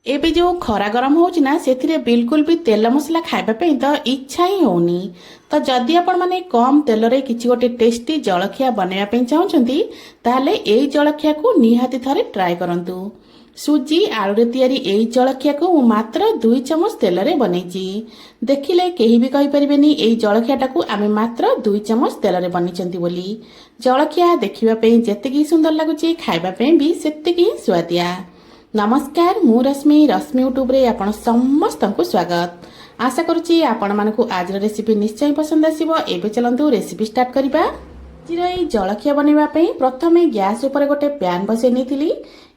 ଏବେ जो खरा गरम होउछि ना सेथिरे बिल्कुल भी तेल मसला खाइबा पे तो इच्छा ही होनी। तो जदि आपण माने कम तेल रे किछि गोटे टेस्टी जलखिया बनैया पे चाहउछंती ताले एई जलखिया को निहाती थरे ट्राई करंतु। सुजी आलू रे तयारी एई जलखिया को मात्र 2 चमच तेल रे बनैछि। देखिले केही भी कहि परिबेनी एई जलखियाटा को आमे मात्र 2 चमच तेल रे बनिचंती बोली। जलखिया देखिबा पे जेतिकी सुंदर लागुछि खाइबा पे भी सेतिकी स्वादिया। नमस्कार मु रश्मि यूट्यूब रे आपण समस्त को स्वागत। आशा करुच्ची आपण मानकु आज रेसिपी निश्चय पसंद आसीबो। एबे चलंतु रेसिपी स्टार्ट करिबा। आजिर एई जलखिया बनैबा पई प्रथमे गैस ऊपर गोटे पैन बसै नेथिली।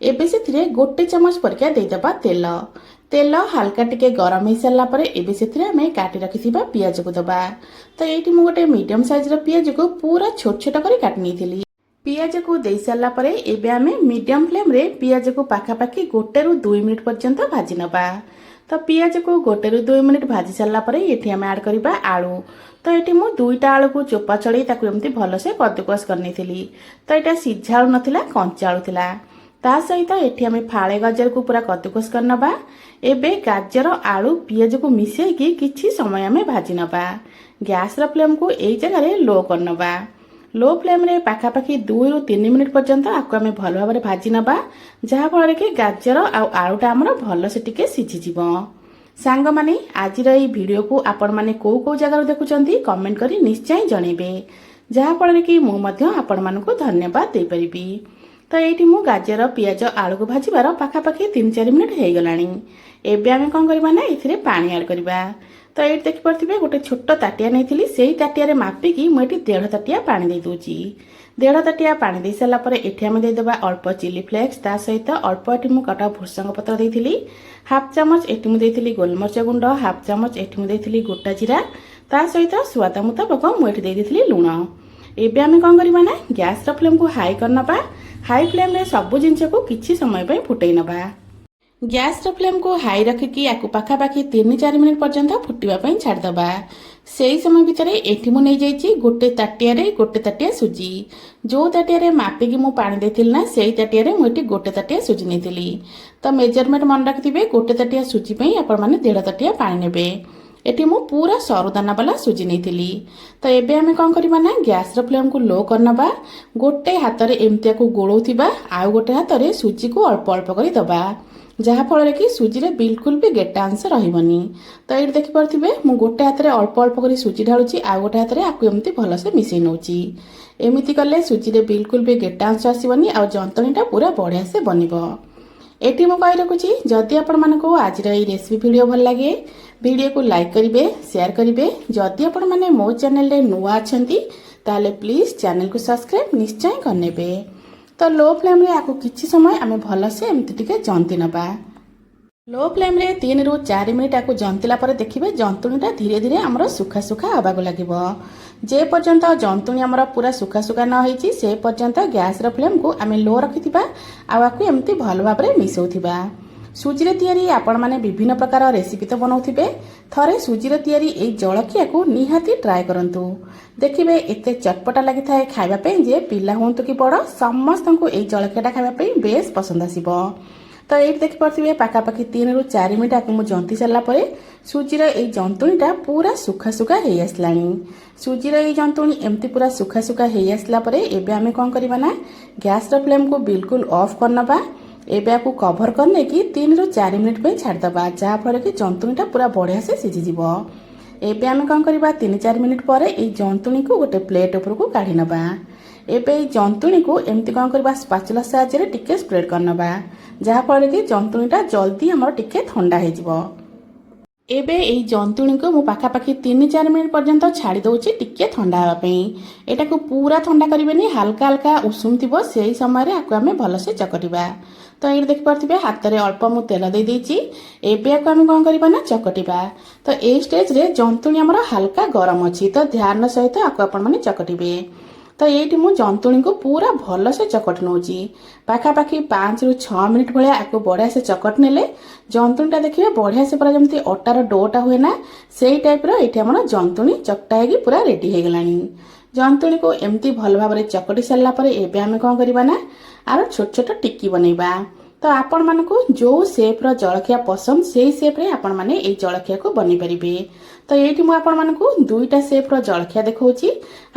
एबे सेथिरे गोटे चमच परिका देदबा तेल। तेल हल्का टिके गरम हो सारा पर एबे सेथिरे हमें काटी रखिथिबा पियाज को दबा। तो एठी मु गोटे मीडियम साइज रो पियाज को पूरा छोट छोट करी काटी नेथिली। पियाज को दे सारा पर एबे आमे मीडियम फ्लेम रे पियाज को पाखापाखि 1 ରୁ 2 मिनिट पर्यंत भाजी नबा। तो पियाज को 1 ରୁ 2 मिनिट भाजी सारा पर एठी आमे ऐड करबा आलू। तो एठी मु 2टा आलू को चोपा छड़े ताकू एमती भलो से कद्दूकस करनेथिली। तो एटा सिझा आलू नथिला कंचा आलू थिला। ता सहित एठी आमे फाळे गाजर को पूरा कद्दूकस करनबा। एबे गाजर आलू पियाज को मिसेई की किछि समय आमे भाजी नबा। गैस रो फ्लेम को एई जगह रे लो करनबा। लो फ्लेम रे पाखापाखि 2 ରୁ 3 मिनिट पर्यंत आपको आमे भलो भाबरे भाजी नबा। जहा फल कि गाजर आउ आलूटा हमर भलो से टिके सिझी जिवो। सांग माने आजिर एई वीडियो को आपण माने को जगह देखुचंती कमेंट करी निश्चय जणेबे। जहा फल कि मु मध्य आपण मानको धन्यवाद दे परिबी। तो एठी मु गाजर पियाज आलू को भाजीबार पाखापाखि 3-4 मिनिट हे गलानी। एबे आमे कोन करबा ना एथिरे पानी ऐड करबा। तो ये देखि पारथिबे गोटे छोट ताटिया नेथिली सेही ताटिया रे मापिकी मु एठी 1.5 ताटिया पानी दे दोची। 1.5 ताटिया पानी दे साला पर एठी आमे दे देबा अल्प चिली फ्लेक्स। ता सहित अल्प एठी मु कटा भुसंग पत्र देथिली। हाफ चामच एठी मु देथिली गोलमरिच गुंड। हाफ चामच एठी मु देथिली गोटा जीरा। ता सहित स्वाद मुताबिक मु एठी दे देथिली लूण। एबे आमे कोन करबा ना गैस रो फ्लेम को हाई करनबा। हाई फ्लेम रे सब जिंस को किछि समय पे फुटै नबा। गैस रो फ्लेम को हाई रखिकी याकू पाखापाखि 3-4 मिनिट पर्यंत फुटिबा पई छाड़ दबा। सेही समय भितरे एठी मु नै जाईची गोटे ताटिया सुजी। जो ताटिया रे मापिकी मु पानी देथिल ना सेही ताटिया रे मु एठी गोटे ताटिया सुजी नेथिली। तो मेजरमेंट मन रखिथिबे गोटे ताटिया सुजी पई आपण माने 1.5 ताटिया पानी नेबे। एठी मु पूरा सरुदाना वाला सुजी नेथिली। तो एबे आमे कोन करबा ना गैस रो फ्लेम को लो करनबा। गोटे हाथ रे एमतिया को गोळौथिबा आउ गोटे हाथ रे सुजी को अल्प अल्प करी दबा। जहा फल कि सुजी रे बिल्कुल भी गेटा अंश रहिबनी। तो ये देखि पारथिबे मु गोटे हाथ रे अल्प अल्प करी सुजी ढाळुची आ गोटे हाथ रे आकु एमती भलो से मिसै नउची। एमिति करले सुजी रे बिल्कुल भी गेटा अंश आसीबनी आ जंतणीटा पूरा बढ़िया से बनिबो। एठी मु कहि रखुची जदि आपण मानको आज रे रेसिपी वीडियो भल लागे वीडियो को लाइक करिवे शेयर करिवे। जदि आपण माने मो चैनल रे नुवा अछंती ताले प्लीज चैनल को सब्सक्राइब निश्चय करनेबे। तो लो फ्लेम रे आकु किछि समय आमे भलो से एमति टिके जंती नबा। लो फ्लेम रे 3 ରୁ 4 मिनिट आकु जंतिला पर देखिबे जंतुणीटा धीरे धीरे हमर सुखा सुखा आबागु लागिबो। जे पर्यंत जंतुणी हमर पूरा सुखा सुखा न होईची से पर्यंत गैस रो फ्लेम को आमे लो रखिथिबा आ आकु एमति भलो भाबरे मिसौथिबा। सुजी रे तयारी आपण माने विभिन्न प्रकार रेसिपी तो बनाउथिबे। थरे सुजी रे तयारी एई जलखिया को निहाती ट्राई करंतु। देखिबे एते चटपटा लागि थाए खाइबा पे जे पिला होंतु कि बड़ समस्त को एई जलखियाटा खाइबा पे बेस पसंद आसीबो। तो ये देखि पारथिबे पाखापाखि 3 ରୁ 4 मिनिट आकु मु जंती सारला परे सुजी रे एई जंतुणीटा पूरा सुखा सुखा हेई आसलानी। सुजी रे एई जंतुणी एमती पूरा सुखा सुखा हेई आसला परे एबे आमे कोन करबा ना गैस रो फ्लेम को बिल्कुल ऑफ करनबा। एबे आकु कवर करने की 3 ରୁ 4 मिनिट पे छाड़ दबा। जहा फल कि जंतुणीटा पूरा बढ़िया से सिझी जिवो। एबे आमे कोन करबा 3-4 मिनिट परे एई जंतुणी को गोटे प्लेट ऊपर को काढी नबा। एबे एई जंतुणी को एमती कोन करबा स्पाचुला साहाय्य रे टिके स्प्रेड करनबा। जहा फल कि जंतुणीटा जल्दी हमर टिके ठंडा हे जिवो। एबे एई जंतुणी को मु पाखापाखि 3-4 मिनिट पर्यंत छाड़ी दउची टिके ठंडा हवा पई। एटा को पूरा ठंडा करिबेनी हल्का हल्का उषुम थिबो सेही समय रे आकु आमे भलो से चकटिबा। तो ये देखि पारथिबे हाथ रे अल्प मु तेल दे देची। एबे आकु आमे कोन करबा ना चकटिबा। तो ए स्टेज रे जंतुणी हमर हल्का गरम अछि तो ध्यान सहित आकु आपण माने चकटिबे। तो ये मु जंतुणी को पूरा भलो से चकट नउची। पाखापाखि 5 ରୁ 6 मिनिट भलिया आकु बढ़िया से चकट नेले जंतुणीटा देखिबे बढ़िया से पूरा जमती अटार डोटा हुए ना सेही टाइप रो एठी हमर जंतुणी चकटा हेगी पूरा रेडी हे गलानी। जंतुणी को एमती भल भाबरे चकटी सारला परे एबे आमे कोन करबा ना आरो छोट छोट टिक्की बनैबा। ତ ଆପଣମାନଙ୍କୁ ଯେଉଁ ସେପ୍ର ଜଳଖିଆ ପସନ୍ଦ ସେଇ ସେପ୍ରେ ଆପଣମାନେ ଏଇ ଜଳଖିଆକୁ ବନେଇ ପାରିବେ। ତ ଏଇଠି ମୁଁ ଆପଣମାନଙ୍କୁ ଦୁଇଟା ସେପ୍ର ଜଳଖିଆ ଦେଖାଉଛି।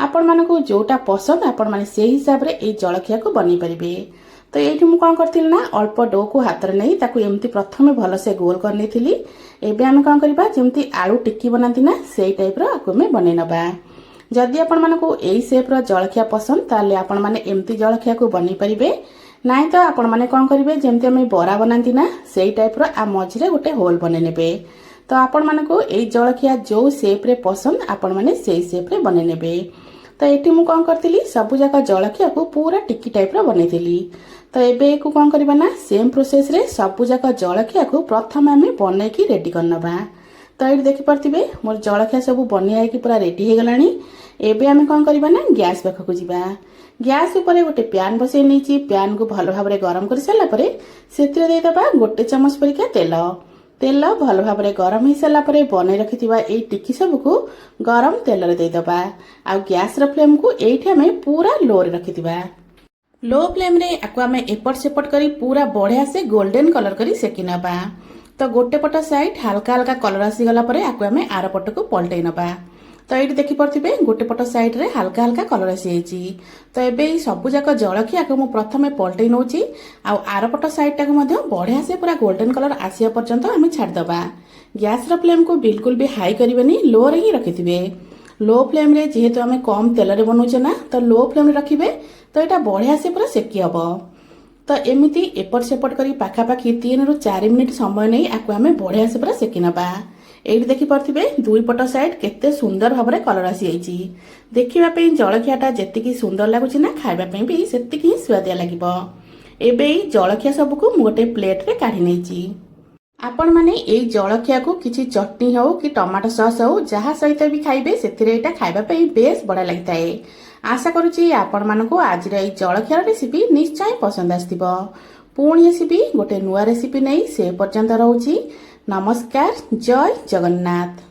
ଆପଣମାନଙ୍କୁ ଯେଉଁଟା ପସନ୍ଦ ଆପଣମାନେ ସେଇ ହିସାବରେ ଏଇ ଜଳଖିଆକୁ ବନେଇ ପାରିବେ। ତ ଏଇଠି ମୁଁ କ'ଣ କରିଥିଲି ନା ଅଳ୍ପ ଡୋକୁ ହାତରେ ନେଇ ତାକୁ ଏମିତି ପ୍ରଥମେ ଭଲସେ ଗୋଲ କରିନେଇଥିଲି। ଏବେ ଆମେ କ'ଣ କରିବା ଯେମିତି ଆଳୁ ଟିକି ବନାନ୍ତି ନା ସେଇ ଟାଇପ୍ର ଆକୁ ଆମେ ବନେଇ ନେବା। ଯଦି ଆପଣମାନଙ୍କୁ ଏଇ ସେପ୍ର ଜଳଖିଆ ପସନ୍ଦ ତାହେଲେ ଆପଣମାନେ ଏମିତି ଜଳଖିଆକୁ ବନେଇ ପାରିବେ। ନାଇଁ ତ ଆପଣମାନେ କ'ଣ କରିବେ ଯେମିତି ଆମେ ବରା ବନାନ୍ତି ନା ସେଇ ଟାଇପ୍ର ଆ ମଝିରେ ଗୋଟେ ହୋଲ୍ ବନେଇ ନେବେ। ତ ଆପଣମାନଙ୍କୁ ଏଇ ଜଳଖିଆ ଯେଉଁ ସେପ୍ରେ ପସନ୍ଦ ଆପଣମାନେ ସେଇ ସେପ୍ରେ ବନେଇ ନେବେ। ତ ଏଠି ମୁଁ କ'ଣ କରିଥିଲି ସବୁଯାକ ଜଳଖିଆକୁ ପୁରା ଟିକି ଟାଇପ୍ର ବନେଇଥିଲି। ତ ଏବେ ଏକୁ କ'ଣ କରିବା ନା ସେମ୍ ପ୍ରୋସେସ୍ରେ ସବୁଯାକ ଜଳଖିଆକୁ ପ୍ରଥମେ ଆମେ ବନେଇକି ରେଡ଼ି କରିନେବା। ତ ଏଇଠି ଦେଖିପାରୁଥିବେ ମୋର ଜଳଖିଆ ସବୁ ବନିଆ ହେଇକି ପୁରା ରେଡ଼ି ହେଇଗଲାଣି। ଏବେ ଆମେ କ'ଣ କରିବା ନା ଗ୍ୟାସ୍ ପାଖକୁ ଯିବା। ଗ୍ୟାସ୍ ଉପରେ ଗୋଟେ ପ୍ୟାନ୍ ବସାଇ ନେଇଛି। ପ୍ୟାନ୍କୁ ଭଲ ଭାବରେ ଗରମ କରିସାରିଲା ପରେ ସେଥିରେ ଦେଇଦେବା ଗୋଟେ ଚାମଚ ପରିକା ତେଲ। ତେଲ ଭଲ ଭାବରେ ଗରମ ହେଇସାରିଲା ପରେ ବନେଇ ରଖିଥିବା ଏଇ ଟିକି ସବୁକୁ ଗରମ ତେଲରେ ଦେଇଦେବା। ଆଉ ଗ୍ୟାସ୍ର ଫ୍ଲେମ୍କୁ ଏଇଠି ଆମେ ପୁରା ଲୋରେ ରଖିଥିବା। लो फ्लेम रे आकु आमे एपट सेपट करी पूरा बढ़िया से गोल्डन कलर करी सेकी नबा। तो गोटे पट साइड हल्का हल्का कलर आसी गला परे आकु आमे आर पट को पलटै नबा। तो ये देखि परथिबे गोटे पट साइड रे हल्का हल्का कलर आसी जाइछि। तो एबे सबु जाक जलखिया को मु प्रथमे पलटै नउछि आ आर पट साइड टाको मध्य बढ़िया से पूरा गोल्डन कलर आसिया पर्यंत आमे छाड़ दबा। गैस रो फ्लेम को बिल्कुल भी हाई करिवेनी, लो रे ही रखिथिबे। लो फ्लेम रे जेहेतु आमे कम तेल रे बनउछे ना तो लो फ्लेम रे रखिबे। तो यहाँ बढ़िया से पूरा सेकी हम। तो एमती एपट सेपट कर पाखापाखि 3 ରୁ 4 मिनिट समय नहीं आपको आम बढ़िया से पूरा सेकी नबा। ये देखिपे दुई पट साइड केते सुंदर भाव में कलर आसी जाइए। देखापी जलखियाटा जी सुंदर लगुच ना खावाई भी से सुआदिया लगे। एबे जलखिया सबको गोटे प्लेट रे काढ़ी नहीं। आपण माने एई जलखिया को किसी चटनी हो कि टमाटो सॉस हो जहाँ सहित भी खाइबे सेथिरे एटा खाइबा पे बेस बड़ा लगता है। आशा करुची आपण मानकु आज एई जलखिया रेसिपी निश्चय पसंद आस्तिबो। पुणी आसीबी गोटे नुआ रेसिपी नहीं से पर्यंत रहउची। नमस्कार, जय जगन्नाथ।